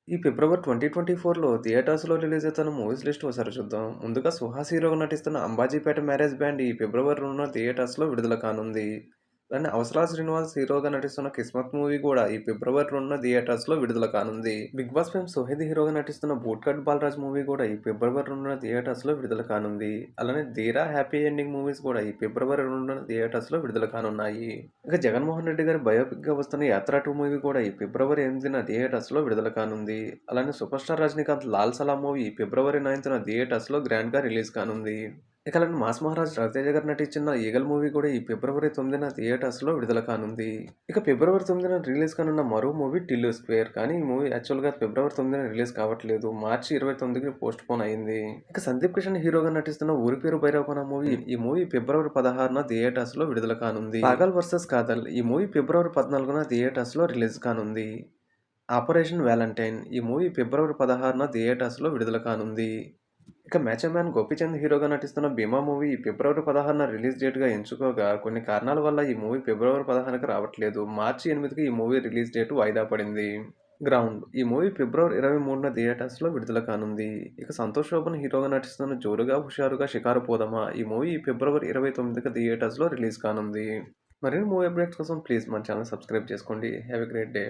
ఈ ఫిబ్రవరి 2024లో థియేటర్స్‌లో రిలీజ్ అవుతున్న మూవీస్ లిస్ట్ ఒకసారి చూద్దాం. ముందుగా 'సుహాస్' హీరోగా నటిస్తున్న 'అంబాజీపేట మ్యారేజ్ బ్యాండ్' ఈ ఫిబ్రవరి 2న థియేటర్స్‌లో విడుదల కానుంది. అలానే 'అవసరాల శ్రీనివాస్' హీరోగా నటిస్తున్న 'కిస్మత్' మూవీ కూడా ఈ ఫిబ్రవరి 2న థియేటర్స్‌లో విడుదల కానుంది. 'బిగ్ బాస్' ఫేమ్ 'సోహిద్' హీరోగా నటిస్తున్న 'బూట్‌కట్ బాలరాజ్' మూవీ కూడా ఈ ఫిబ్రవరి 2న థియేటర్స్‌లో విడుదల కానుంది. అలానే 'ధీర', 'హ్యాపీ ఎండింగ్' మూవీస్ కూడా ఈ ఫిబ్రవరి 2న థియేటర్స్‌లో విడుదల కానున్నాయి. ఇక 'జగన్మోహన్ రెడ్డి' గారి బయోపిక్‌గా వస్తున్న 'యాత్ర 2' మూవీ కూడా ఈ ఫిబ్రవరి 8న థియేటర్స్‌లో విడుదల కానుంది. అలానే సూపర్ స్టార్ రజనీకాంత్ 'లాల్ సలాం' మూవీ ఫిబ్రవరి 9న థియేటర్స్‌లో గ్రాండ్‌గా రిలీజ్ కానుంది. ఇక అలానే మాస్ మహారాజ్ రవితేజ గారు నటించిన 'ఈగల్' మూవీ కూడా ఈ ఫిబ్రవరి 9న థియేటర్స్‌లో విడుదల కానుంది. ఇక ఫిబ్రవరి 9న రిలీజ్ కానున్న మరో మూవీ 'టిల్లు స్క్వేర్'. కానీ ఈ మూవీ యాక్చువల్‌గా ఫిబ్రవరి 9న రిలీజ్ కావట్లేదు. మార్చి 29కి పోస్ట్‌పోన్ అయింది. ఇక సందీప్ కిషన్ హీరోగా నటిస్తున్న 'ఊరి పేరు భైరవకొన' మూవీ ఈ మూవీ ఫిబ్రవరి 16న థియేటర్స్‌లో విడుదల కానుంది. 'పాగల్ వర్సెస్ కాదల్' ఈ మూవీ ఫిబ్రవరి 14న థియేటర్స్‌లో రిలీజ్ కానుంది. 'ఆపరేషన్ వ్యాలంటైన్' ఈ మూవీ ఫిబ్రవరి 16న థియేటర్స్‌లో విడుదల కానుంది. ఇక 'మేచర్ మ్యాన్' గోపీచంద్ హీరోగా నటిస్తున్న 'భీమా' మూవీ ఫిబ్రవరి 16న రిలీజ్ డేట్‌గా ఎంచుకోగా కొన్ని కారణాల వల్ల ఈ మూవీ ఫిబ్రవరి 16కి రావట్లేదు. మార్చి 8కి ఈ మూవీ రిలీజ్ డేట్ వాయిదా పడింది. 'గ్రౌండ్' ఈ మూవీ ఫిబ్రవరి 23న థియేటర్స్‌లో విడుదల కానుంది. ఇక సంతోష్ శోభన్ హీరోగా నటిస్తున్న 'జోరుగా హుషారుగా షికారు పోదామా' ఈ మూవీ ఫిబ్రవరి 29కి థియేటర్స్‌లో రిలీజ్ కానుంది. మరిన్ని మూవీ అప్డేట్స్ కోసం ప్లీజ్ మన ఛానల్ సబ్స్క్రైబ్ చేసుకోండి. Have a great day.